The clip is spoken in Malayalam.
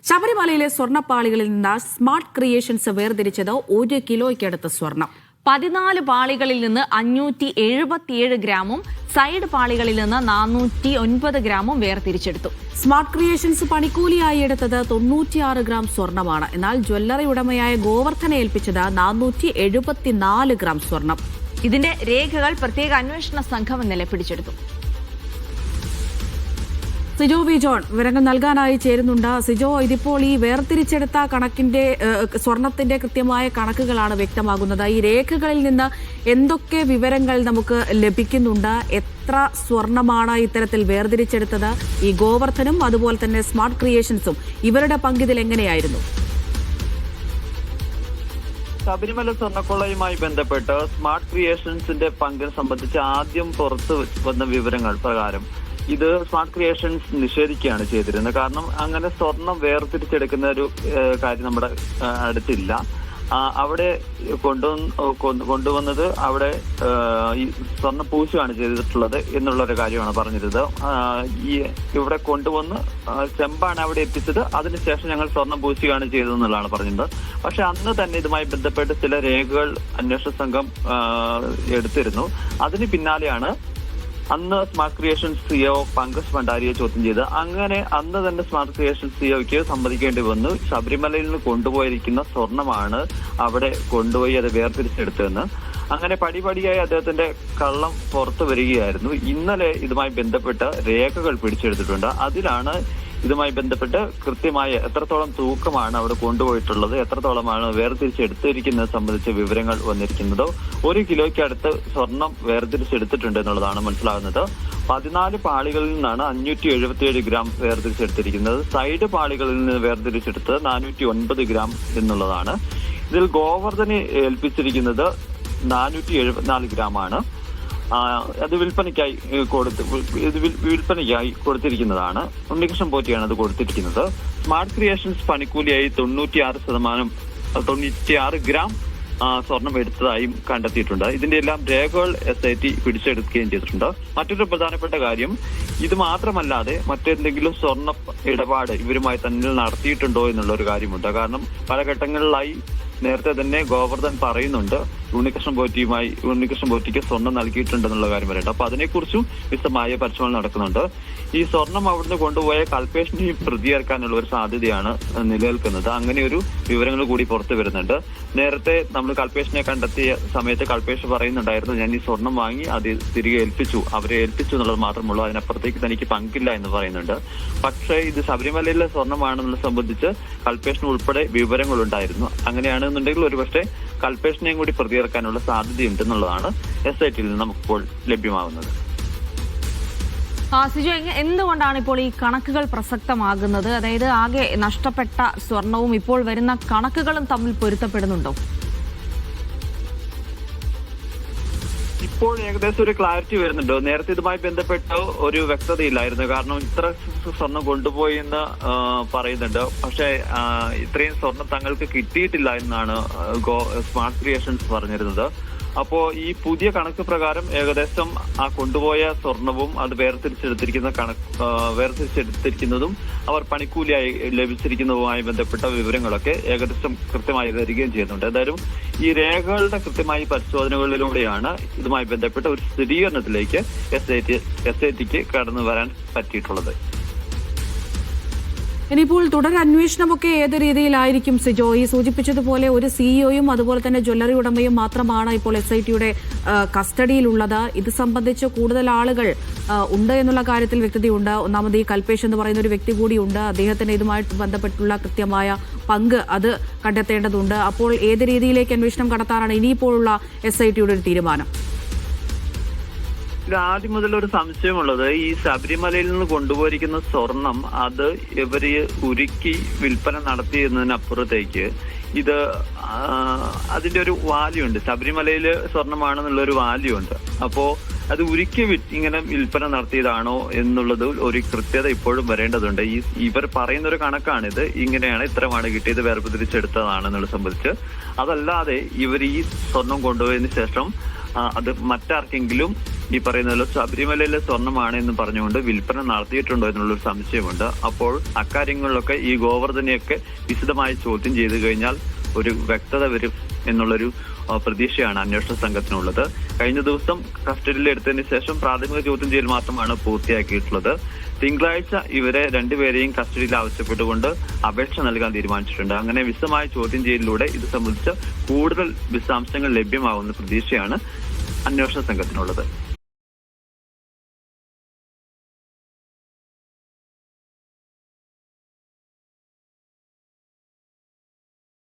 ശബരിമലയിലെ സ്വർണ്ണപ്പാളികളിൽ നിന്ന് സ്മാർട്ട് ക്രിയേഷൻസ് വേർതിരിച്ചത് 1 കിലോയ്ക്കടുത്ത് സ്വർണം. 14 പാളികളിൽ നിന്ന് 577 ഗ്രാമും സൈഡ് പാളികളിൽ നിന്ന് 409 ഗ്രാമും വേർതിരിച്ചെടുത്തു. സ്മാർട്ട് ക്രിയേഷൻസ് പണിക്കൂലിയായി എടുത്തത് 96 ഗ്രാം സ്വർണമാണ്. എന്നാൽ ജ്വല്ലറി ഉടമയായ ഗോവർദ്ധനെ ഏൽപ്പിച്ചത് 474 ഗ്രാം സ്വർണം. ഇതിന്റെ രേഖകൾ പ്രത്യേക അന്വേഷണ സംഘം ഇന്നലെ പിടിച്ചെടുത്തു. സിജോ വി ജോൺ വിവരങ്ങൾ നൽകാനായി ചേരുന്നുണ്ട്. സിജോ, ഇതിപ്പോൾ ഈ വേർതിരിച്ചെടുത്ത കണക്കിന്റെ സ്വർണത്തിന്റെ കൃത്യമായ കണക്കുകളാണ് വ്യക്തമാകുന്നത്. ഈ രേഖകളിൽ നിന്ന് എന്തൊക്കെ വിവരങ്ങൾ നമുക്ക് ലഭിക്കുന്നുണ്ട്? എത്ര സ്വർണമാണ് ഇത്തരത്തിൽ വേർതിരിച്ചെടുത്തത്? ഈ ഗോവർദ്ധനും അതുപോലെ തന്നെ സ്മാർട്ട് ക്രിയേഷൻസും ഇവരുടെ പങ്കിതിൽ എങ്ങനെയായിരുന്നു? ശബരിമല സ്വർണ്ണക്കൊള്ളയുമായി ബന്ധപ്പെട്ട് സ്മാർട്ട് ക്രിയേഷൻസിന്റെ പങ്കിനെ സംബന്ധിച്ച് ആദ്യം പുറത്തു വന്ന വിവരങ്ങൾ പ്രകാരം ഇത് സ്മാർട്ട് ക്രിയേഷൻസ് നിഷേധിക്കുകയാണ് ചെയ്തിരുന്നത്. കാരണം അങ്ങനെ സ്വർണം വേർതിരിച്ചെടുക്കുന്ന ഒരു കാര്യം നമ്മുടെ അടുത്തില്ല. അവിടെ കൊണ്ടുവന്നത് അവിടെ ഈ സ്വർണ്ണം പൂശുകയാണ് ചെയ്തിട്ടുള്ളത് എന്നുള്ളൊരു കാര്യമാണ് പറഞ്ഞിരുന്നത്. ഇവിടെ കൊണ്ടുവന്ന് ചെമ്പാണ് അവിടെ എത്തിച്ചത്, അതിനുശേഷം ഞങ്ങൾ സ്വർണം പൂശുകയാണ് ചെയ്തതെന്നുള്ളതാണ് പറഞ്ഞിരുന്നത്. പക്ഷെ അന്ന് തന്നെ ഇതുമായി ബന്ധപ്പെട്ട് ചില രേഖകൾ അന്വേഷണ സംഘം എടുത്തിരുന്നു. അതിന് പിന്നാലെയാണ് അന്ന് സ്മാർട്ട് ക്രിയേഷൻസ് സിഇഒ പങ്കജ് ഭണ്ഡാരിയെ ചോദ്യം ചെയ്ത് അങ്ങനെ അന്ന് തന്നെ സ്മാർട്ട് ക്രിയേഷൻസ് സിഇഒയ്ക്ക് സമ്മതിക്കേണ്ടി വന്നു. ശബരിമലയിൽ നിന്ന് കൊണ്ടുപോയിരിക്കുന്ന സ്വർണമാണ് അവിടെ കൊണ്ടുപോയി അത് വേർതിരിച്ചെടുത്തതെന്ന്. അങ്ങനെ പടിപടിയായി അദ്ദേഹത്തിന്റെ കള്ളം പുറത്തു വരികയായിരുന്നു. ഇന്നലെ ഇതുമായി ബന്ധപ്പെട്ട് രേഖകൾ പിടിച്ചെടുത്തിട്ടുണ്ട്. അതിലാണ് ഇതുമായി ബന്ധപ്പെട്ട് കൃത്യമായ എത്രത്തോളം തൂക്കമാണ് അവിടെ കൊണ്ടുപോയിട്ടുള്ളത്, എത്രത്തോളമാണ് വേർതിരിച്ചെടുത്തിരിക്കുന്നത് സംബന്ധിച്ച വിവരങ്ങൾ വന്നിരിക്കുന്നത്. 1 കിലോയ്ക്ക് അടുത്ത് സ്വർണം വേർതിരിച്ചെടുത്തിട്ടുണ്ട് എന്നുള്ളതാണ് മനസ്സിലാകുന്നത്. 14 പാളികളിൽ നിന്നാണ് 577 ഗ്രാം വേർതിരിച്ചെടുത്തിരിക്കുന്നത്. സൈഡ് പാളികളിൽ നിന്ന് വേർതിരിച്ചെടുത്തത് 409 ഗ്രാം എന്നുള്ളതാണ്. ഇതിൽ ഗോവർദ്ധനെ ഏൽപ്പിച്ചിരിക്കുന്നത് 474 ഗ്രാമാണ്. അത് വിൽപ്പനയ്ക്കായി കൊടുത്തിരിക്കുന്നതാണ്. ഉണ്ണികൃഷ്ണൻ പോറ്റിയാണ് അത് കൊടുത്തിരിക്കുന്നത്. സ്മാർട്ട് ക്രിയേഷൻസ് പണിക്കൂലിയായി 96 ഗ്രാം സ്വർണം എടുത്തതായും കണ്ടെത്തിയിട്ടുണ്ട്. ഇതിന്റെ എല്ലാം രേഖകൾ SIT പിടിച്ചെടുക്കുകയും ചെയ്തിട്ടുണ്ട്. മറ്റൊരു പ്രധാനപ്പെട്ട കാര്യം, ഇത് മാത്രമല്ലാതെ മറ്റെന്തെങ്കിലും സ്വർണ്ണ ഇടപാട് ഇവരുമായി തന്നെ നടത്തിയിട്ടുണ്ടോ എന്നുള്ള ഒരു കാര്യമുണ്ട്. കാരണം പല ഘട്ടങ്ങളിലായി നേരത്തെ തന്നെ ഗോവർദ്ധൻ പറയുന്നുണ്ട് ഉണ്ണികൃഷ്ണൻ പോറ്റിക്ക് സ്വർണം നൽകിയിട്ടുണ്ടെന്നുള്ള കാര്യം പറയുന്നുണ്ട്. അപ്പൊ അതിനെക്കുറിച്ചും വിശദമായ പരിശോധന നടക്കുന്നുണ്ട്. ഈ സ്വർണം അവിടുന്ന് കൊണ്ടുപോയ കൽപേഷിനെ പ്രതിയേർക്കാനുള്ള ഒരു സാധ്യതയാണ് നിലനിൽക്കുന്നത്. അങ്ങനെ ഒരു വിവരങ്ങൾ കൂടി പുറത്തു വരുന്നുണ്ട്. നേരത്തെ നമ്മൾ കൽപേഷിനെ കണ്ടെത്തിയ സമയത്ത് കൽപേഷ് പറയുന്നുണ്ടായിരുന്നു, ഞാൻ ഈ സ്വർണം വാങ്ങി അത് തിരികെ അവരെ ഏൽപ്പിച്ചു എന്നുള്ളത് മാത്രമുള്ളൂ, അതിനപ്പുറത്തേക്ക് തനിക്ക് പങ്കില്ല എന്ന് പറയുന്നുണ്ട്. പക്ഷേ ഇത് ശബരിമലയിലെ സ്വർണമാണെന്നുള്ളത് സംബന്ധിച്ച് കൽപേഷിന് ഉൾപ്പെടെ വിവരങ്ങളുണ്ടായിരുന്നു. അങ്ങനെയാണെന്നുണ്ടെങ്കിൽ ഒരുപക്ഷെ കൽപേഷിനെയും കൂടി പ്രതിയേർക്കാനുള്ള സാധ്യതയുണ്ടെന്നുള്ളതാണ് SITയിൽ നിന്ന് നമുക്കിപ്പോൾ ലഭ്യമാകുന്നത്. സിജോ, എന്തുകൊണ്ടാണ് ഇപ്പോൾ ഈ കണക്കുകൾ പ്രസക്തമാകുന്നത്? അതായത് ആകെ നഷ്ടപ്പെട്ട സ്വർണവും ഇപ്പോൾ വരുന്ന കണക്കുകളും തമ്മിൽ പൊരുത്തപ്പെടുന്നുണ്ടോ? ഇപ്പോൾ ഏകദേശം ഒരു ക്ലാരിറ്റി വരുന്നുണ്ടോ? നേരത്തെ ഇതുമായി ബന്ധപ്പെട്ട് ഒരു വ്യക്തതയില്ലായിരുന്നു. കാരണം ഇത്ര സ്വർണം കൊണ്ടുപോയി എന്ന് പറയുന്നുണ്ട്. പക്ഷേ ഇത്രയും സ്വർണം തങ്ങൾക്ക് കിട്ടിയിട്ടില്ല എന്നാണ് സ്മാർട്ട് ക്രിയേഷൻസ് പറഞ്ഞിരുന്നത്. അപ്പോ ഈ പുതിയ കണക്ക് പ്രകാരം ഏകദേശം ആ കൊണ്ടുപോയ സ്വർണവും അത് വേർതിരിച്ചെടുത്തിരിക്കുന്നതും അവർ പണിക്കൂലിയായി ലഭിച്ചിരിക്കുന്നതുമായി ബന്ധപ്പെട്ട വിവരങ്ങളൊക്കെ ഏകദേശം കൃത്യമായി വരികയും ചെയ്യുന്നുണ്ട്. എന്തായാലും ഈ രേഖകളുടെ കൃത്യമായ പരിശോധനകളിലൂടെയാണ് ഇതുമായി ബന്ധപ്പെട്ട ഒരു സ്ഥിരീകരണത്തിലേക്ക് SITക്ക് കടന്നു വരാൻ പറ്റിയിട്ടുള്ളത്. ഇനിയിപ്പോൾ തുടരന്വേഷണമൊക്കെ ഏത് രീതിയിലായിരിക്കും സിജോ? ഈ സൂചിപ്പിച്ചതുപോലെ ഒരു സിഇഒയും അതുപോലെ തന്നെ ജ്വല്ലറി ഉടമയും മാത്രമാണ് ഇപ്പോൾ SITയുടെ കസ്റ്റഡിയിലുള്ളത്. ഇത് സംബന്ധിച്ച് കൂടുതൽ ആളുകൾ ഉണ്ട് എന്നുള്ള കാര്യത്തിൽ വ്യക്തതയുണ്ട്. ഒന്നാമത് ഈ കൽപേഷ് എന്ന് പറയുന്ന ഒരു വ്യക്തി കൂടിയുണ്ട്. അദ്ദേഹത്തിന് ഇതുമായിട്ട് ബന്ധപ്പെട്ടുള്ള കൃത്യമായ പങ്ക് അത് കണ്ടെത്തേണ്ടതുണ്ട്. അപ്പോൾ ഏത് രീതിയിലേക്ക് അന്വേഷണം കടത്താനാണ് ഇനിയിപ്പോഴുള്ള SITയുടെ ഒരു തീരുമാനം? ആദ്യം മുതൽ ഒരു സംശയമുള്ളത്, ഈ ശബരിമലയിൽ നിന്ന് കൊണ്ടുപോയിരിക്കുന്ന സ്വർണം അത് ഇവര് ഉരുക്കി വിൽപ്പന നടത്തി എന്നതിനപ്പുറത്തേക്ക് ഇത് അതിന്റെ ഒരു വാല്യൂ ഉണ്ട്. ശബരിമലയില് സ്വർണമാണെന്നുള്ളൊരു വാല്യൂ ഉണ്ട്. അപ്പോ അത് ഉരുക്കി ഇങ്ങനെ വിൽപ്പന നടത്തിയതാണോ എന്നുള്ളത് ഒരു കൃത്യത ഇപ്പോഴും വരേണ്ടതുണ്ട്. ഇവർ പറയുന്ന ഒരു കണക്കാണിത്, ഇങ്ങനെയാണ്, ഇത്രമാണ് കിട്ടിയത്, വേർതിരിച്ചെടുത്തതാണെന്നുള്ളത് സംബന്ധിച്ച്. അതല്ലാതെ ഇവർ ഈ സ്വർണം കൊണ്ടുപോയതിനു ശേഷം അത് മറ്റാർക്കെങ്കിലും ഈ പറയുന്ന ശബരിമലയിലെ സ്വർണ്ണമാണ് എന്ന് പറഞ്ഞുകൊണ്ട് വിൽപ്പന നടത്തിയിട്ടുണ്ടോ എന്നുള്ളൊരു സംശയമുണ്ട്. അപ്പോൾ അക്കാര്യങ്ങളിലൊക്കെ ഈ ഗോവർദ്ധനെയൊക്കെ വിശദമായി ചോദ്യം ചെയ്തു കഴിഞ്ഞാൽ ഒരു വ്യക്തത വരും എന്നുള്ളൊരു പ്രതീക്ഷയാണ് അന്വേഷണ സംഘത്തിനുള്ളത്. കഴിഞ്ഞ ദിവസം കസ്റ്റഡിയിൽ എടുത്തതിന് ശേഷം പ്രാഥമിക ചോദ്യം ചെയ്യൽ മാത്രമാണ് പൂർത്തിയാക്കിയിട്ടുള്ളത്. തിങ്കളാഴ്ച ഇവരെ രണ്ടുപേരെയും കസ്റ്റഡിയിൽ ആവശ്യപ്പെട്ടുകൊണ്ട് അപേക്ഷ നൽകാൻ തീരുമാനിച്ചിട്ടുണ്ട്. അങ്ങനെ വിശദമായ ചോദ്യം ചെയ്യലിലൂടെ ഇത് സംബന്ധിച്ച് കൂടുതൽ വിശദാംശങ്ങൾ ലഭ്യമാകുന്ന പ്രതീക്ഷയാണ് അന്വേഷണ സംഘത്തിനുള്ളത്.